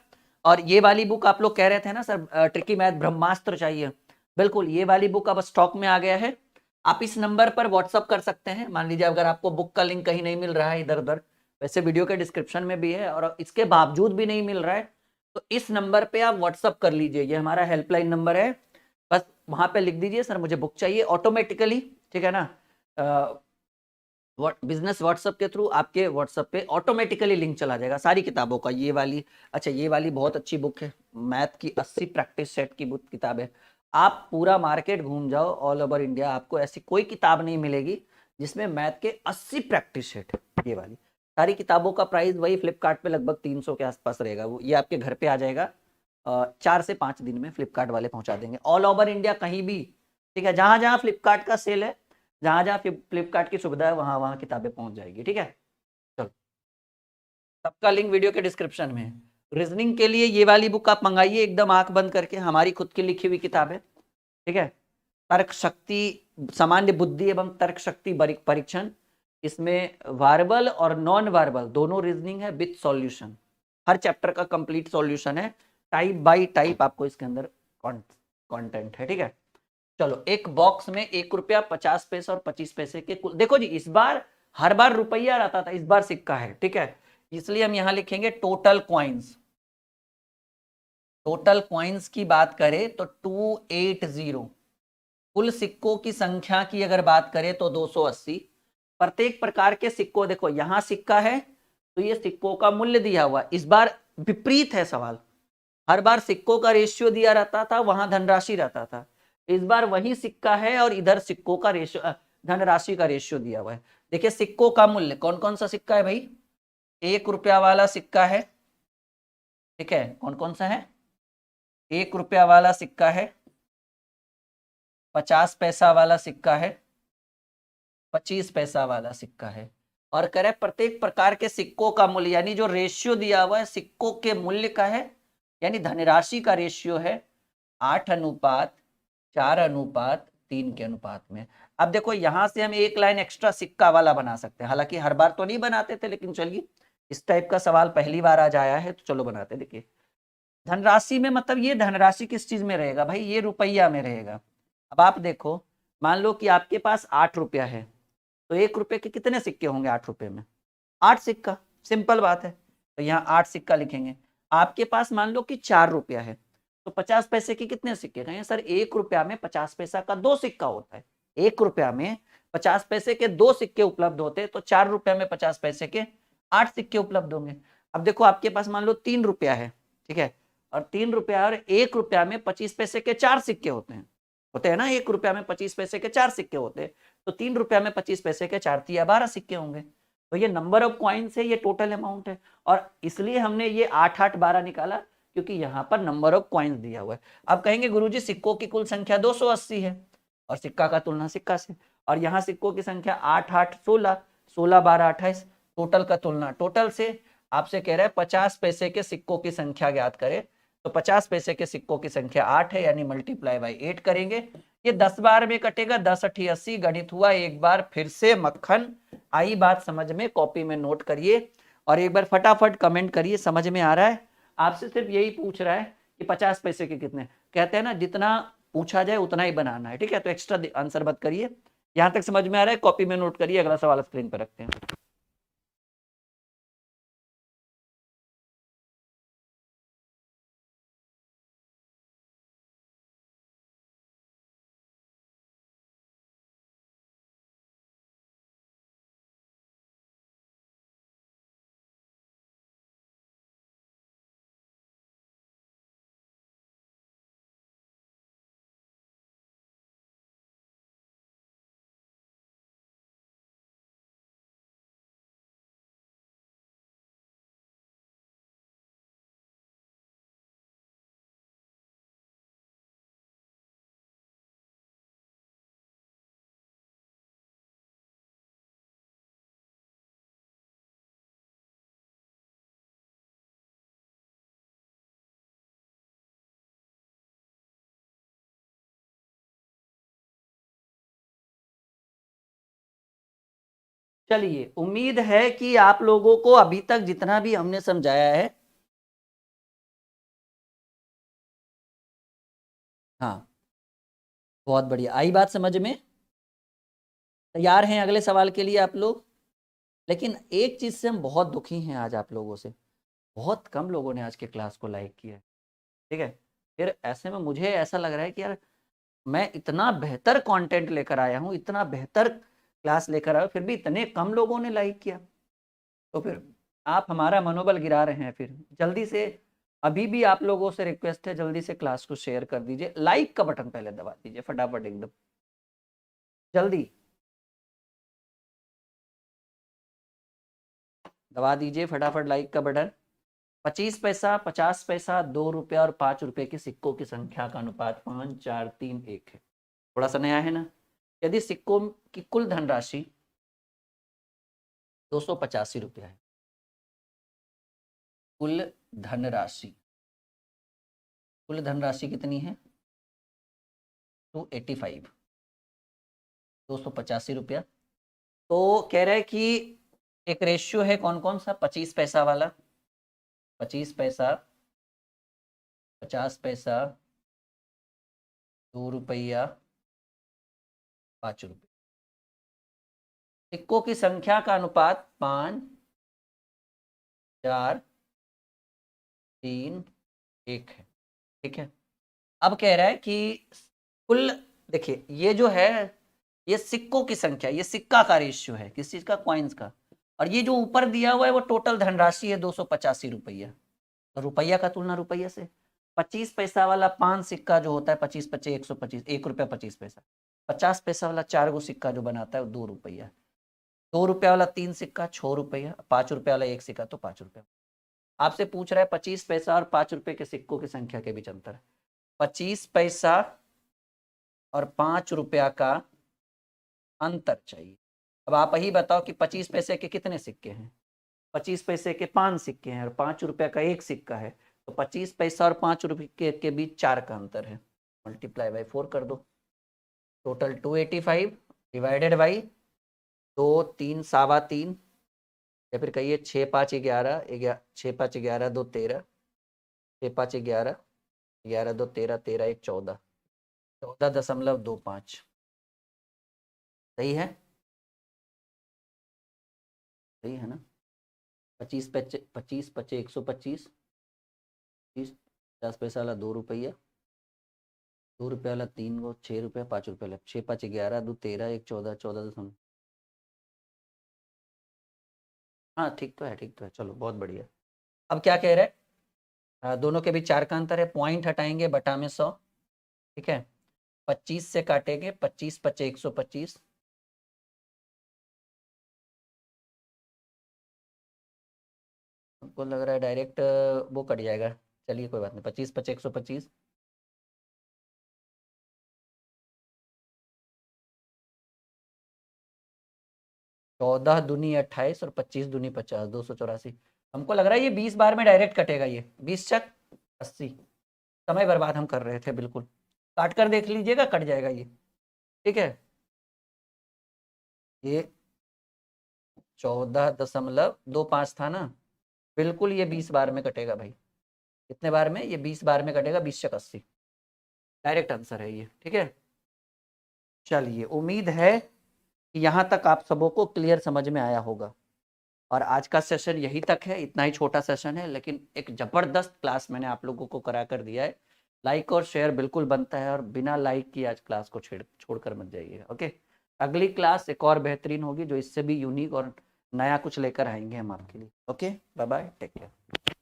और ये वाली बुक आप लोग कह रहे थे ना सर ट्रिकी मैथ ब्रह्मास्त्र चाहिए, बिल्कुल ये वाली बुक अब स्टॉक में आ गया है। आप इस नंबर पर व्हाट्सअप कर सकते हैं, मान लीजिए अगर आपको बुक का लिंक कहीं नहीं मिल रहा है इधर उधर, वैसे वीडियो के डिस्क्रिप्शन में भी है, और इसके बावजूद भी नहीं मिल रहा है तो इस नंबर पे आप व्हाट्सअप कर लीजिए, ये हमारा हेल्पलाइन नंबर है, बस वहां पे लिख दीजिए सर मुझे बुक चाहिए, ऑटोमेटिकली ठीक है ना। बिजनेस व्हाट्सएप के थ्रू आपके व्हाट्सएप पे ऑटोमेटिकली लिंक चला जाएगा सारी किताबों का। ये वाली, अच्छा ये वाली बहुत अच्छी बुक है, मैथ की 80 प्रैक्टिस सेट की बुक किताब है। आप पूरा मार्केट घूम जाओ ऑल ओवर इंडिया, आपको ऐसी कोई किताब नहीं मिलेगी जिसमें मैथ के 80 प्रैक्टिस सेट है। ये वाली सारी किताबों का प्राइस वही फ्लिपकार्ट पे लगभग 300 के आसपास रहेगा। वो ये आपके घर पे आ जाएगा 4 से 5 दिन में फ्लिपकार्ट वाले पहुंचा देंगे ऑल ओवर इंडिया कहीं भी। ठीक है, जहां जहां फ्लिपकार्ट का सेल है, जहां जहां फ्लिपकार्ट की सुविधा है, वहां वहां किताबें पहुंच जाएगी। ठीक है, चलो सबका लिंक वीडियो के डिस्क्रिप्शन में है। रीजनिंग के लिए ये वाली बुक आप मंगाइए एकदम आंख बंद करके, हमारी खुद की लिखी हुई किताब है। ठीक है, तर्क शक्ति, सामान्य बुद्धि एवं तर्क शक्ति परीक्षण, इसमें वर्बल और नॉन वर्बल दोनों रीजनिंग है विद सॉल्यूशन। हर चैप्टर का कंप्लीट सॉल्यूशन है, टाइप बाय टाइप आपको इसके अंदर कंटेंट है। ठीक है, चलो एक बॉक्स में 1 रुपया 50 पैसे और 25 पैसे के कुल, देखो जी इस बार हर बार रुपया रहता था, इस बार सिक्का है। ठीक है, इसलिए हम यहां लिखेंगे टोटल कॉइन्स। टोटल कॉइन्स की बात करें तो 280। कुल सिक्कों की संख्या की अगर बात करें तो 280। प्रत्येक प्रकार के सिक्कों, देखो यहां सिक्का है तो ये सिक्कों का मूल्य दिया हुआ, इस बार विपरीत है सवाल। हर बार सिक्कों का रेशियो दिया रहता था, वहां धनराशि रहता था। इस बार वही सिक्का है और इधर सिक्कों का रेशियो, धनराशि का रेशियो दिया हुआ है। देखिए सिक्कों का मूल्य, कौन कौन सा सिक्का है भाई? 1 रुपया वाला सिक्का है। ठीक है, कौन कौन सा है? 1 रुपया वाला सिक्का है, 50 पैसा वाला सिक्का है, 25 पैसा वाला सिक्का है। और कह रहे प्रत्येक प्रकार के सिक्कों का मूल्य, यानी जो रेशियो दिया हुआ है सिक्कों के मूल्य का है, यानी धनराशि का रेशियो है 8:4:3 के अनुपात में। अब देखो यहां से हम एक लाइन एक्स्ट्रा सिक्का वाला बना सकते हैं, हालांकि हर बार तो नहीं बनाते थे, लेकिन चलिए इस टाइप का सवाल पहली बार आज आया है तो चलो बनाते। देखिए धनराशि में मतलब ये धनराशि किस चीज में रहेगा भाई? ये रुपया में रहेगा। अब आप देखो, मान लो कि आपके पास 8 रुपया है, तो 1 रुपये के कितने सिक्के होंगे 8 रुपये में? 8 सिक्का, सिंपल बात है। तो यहाँ 8 सिक्का लिखेंगे। आपके पास मान लो कि 4 रुपया है, तो 50 पैसे के कितने सिक्के? कहेंगे सर 1 रुपया में 50 पैसा का 2 सिक्का होता है। 1 रुपया में 50 पैसे के 2 सिक्के उपलब्ध होते हैं, तो 4 रुपया में 50 पैसे के 8 सिक्के उपलब्ध होंगे। अब देखो आपके पास मान लो 3 रुपया है, ठीक है, और 3 रुपया और 1 रुपया में 25 पैसे के 4 सिक्के होते हैं ना। 1 रुपया में 25 पैसे के 4 सिक्के होते हैं, तो 3 रुपया में 25 पैसे के 4 या 12 सिक्के होंगे। तो ये नंबर ऑफ कॉइन्स है, ये टोटल अमाउंट है। और इसलिए हमने ये 8 8 12 निकाला, क्योंकि यहाँ पर नंबर ऑफ कॉइन्स दिया हुआ है। अब कहेंगे गुरुजी सिक्कों की कुल संख्या 280 है, और सिक्का का तुलना सिक्का से, और यहाँ सिक्कों की संख्या 8 8 16, 16 12 28, टोटल का तुलना टोटल से। आपसे कह रहा है 50 पैसे के सिक्कों की संख्या ज्ञात करें, तो 50 पैसे के सिक्कों की संख्या 8 है, यानी मल्टीप्लाई बाई 8 करेंगे। ये 10 बार में कटेगा, 10 8 80, गणित हुआ एक बार फिर से मक्खन। आई बात समझ में? कॉपी में नोट करिए और एक बार फटाफट कमेंट करिए समझ में आ रहा है। आपसे सिर्फ यही पूछ रहा है कि 50 पैसे के कितने, कहते हैं ना जितना पूछा जाए उतना ही बनाना है। ठीक है, तो एक्स्ट्रा आंसर मत करिए। यहां तक समझ में आ रहा है? कॉपी में नोट करिए, अगला सवाल स्क्रीन पर रखते हैं। चलिए, उम्मीद है कि आप लोगों को अभी तक जितना भी हमने समझाया है, हाँ बहुत बढ़िया, आई बात समझ में? तैयार हैं अगले सवाल के लिए आप लोग? लेकिन एक चीज से हम बहुत दुखी हैं आज आप लोगों से, बहुत कम लोगों ने आज के क्लास को लाइक किया है। ठीक है, फिर ऐसे में मुझे ऐसा लग रहा है कि यार मैं इतना बेहतर कंटेंट लेकर आया हूं, इतना बेहतर क्लास लेकर आया हूं, फिर भी इतने कम लोगों ने लाइक किया। तो फिर आप हमारा मनोबल गिरा रहे हैं। फिर जल्दी से, अभी भी आप लोगों से रिक्वेस्ट है, जल्दी से क्लास को शेयर कर दीजिए, लाइक का बटन पहले दबा दीजिए फटाफट, एकदम जल्दी दबा दीजिए फटाफट लाइक का बटन। 25 पैसा, 50 पैसा, 2 रुपया और 5 रुपए के सिक्कों की संख्या का अनुपात 5, 4, 3, 1 है। थोड़ा सा नया है ना। यदि सिक्कों की कुल धनराशि 285 रुपया है, कुल धनराशि, कुल धनराशि कितनी है? 285, 285 रुपया। तो कह रहे हैं कि एक रेशियो है, कौन कौन सा? 25 पैसा वाला, 25 पैसा, 50 पैसा, 2 रुपया, 5 रुपये। सिक्कों की संख्या का अनुपात 5, 4, 3, 1 है। ठीक है। अब कह रहा है कि कुल, देखिए ये जो है, ये सिक्कों की संख्या, ये सिक्का का रेशियो है, किस चीज का? कॉइन्स का। और ये जो ऊपर दिया हुआ है वो टोटल धनराशि है 285 रुपया। तो रुपया का तुलना रुपया से। 25 पैसा वाला 5 सिक्का जो होता है, 25 25 125, 1 रुपया 25 पैसा। 50 पैसा वाला 4 गो सिक्का जो बनाता है वो 2 रुपया। 2 रुपया वाला 3 सिक्का 6 रुपया। 5 रुपया वाला 1 सिक्का तो 5 रुपया। आपसे पूछ रहा है 25 पैसा और 5 रुपए के सिक्कों की संख्या के बीच अंतर। 25 पैसा और 5 रुपया का अंतर चाहिए। अब आप ही बताओ कि 25 पैसे के कितने सिक्के हैं? 25 पैसे के 5 सिक्के हैं और 5 रुपया का 1 सिक्का है। तो 25 पैसा और 5 रुपये के बीच 4 का अंतर है। मल्टीप्लाई बाई 4 कर दो। टोटल 285 डिवाइडेड बाई 2, 3, सवा 3, या फिर कहिए 6, 5, 11, 6, 5, 11, 2, 13, 6, 5, 11, 11, 2, 13, 13, 1, 14, 14.25। सही है? सही है ना? 25 पचे 25 पचे 125, 50 पैसा वाला 2 रुपया, 2 रुपया वाला 3 गो, 6 रुपया, 5 रुपया वाला 6, 5, 11, 2, 13, 1, 14, 14। हाँ ठीक तो है, ठीक तो है, चलो बहुत बढ़िया। अब क्या कह रहे हैं? दोनों के बीच 4 का अंतर है, पॉइंट हटाएंगे, बटा में 100। ठीक है। 25 से काटेंगे, 25 पचे 125, हमको लग रहा है डायरेक्ट वो कट जाएगा। चलिए कोई बात नहीं, 25 पचे 125, 14 दूनी 28 और 25 दूनी 50, 284। हमको लग रहा है ये 20 बार में डायरेक्ट कटेगा। ये 20 चक 80, समय बर्बाद हम कर रहे थे बिल्कुल। काट कर देख लीजिएगा, कट जाएगा ये। ठीक है। ये 14.25 था ना, बिल्कुल ये 20 बार में कटेगा भाई। कितने बार में? ये 20 बार में कटेगा, 20 चक 80, डायरेक्ट आंसर है ये। ठीक है। चलिए, उम्मीद है कि यहाँ तक आप सबों को क्लियर समझ में आया होगा। और आज का सेशन यही तक है, इतना ही छोटा सेशन है, लेकिन एक जबरदस्त क्लास मैंने आप लोगों को करा कर दिया है। लाइक और शेयर बिल्कुल बनता है, और बिना लाइक की आज क्लास को छोड़कर मत जाइए। ओके। अगली क्लास एक और बेहतरीन होगी, जो इससे भी यूनिक और नया कुछ लेकर आएंगे हम आपके लिए। Okay, bye bye, take care.